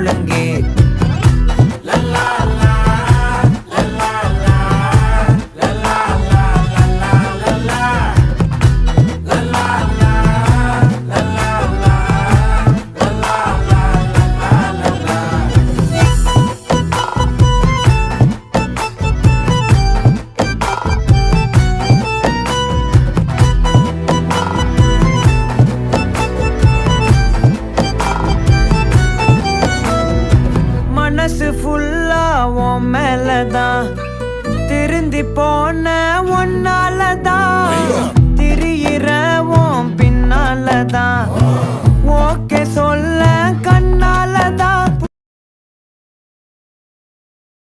முழங்கே மனசு ஃபுல்லா உன் மேலதான் திருந்தி போன ஒன்னாலதான் திரியிற உன் பின்னாலதான் ஓகே சொல்ல கண்ணாலதான்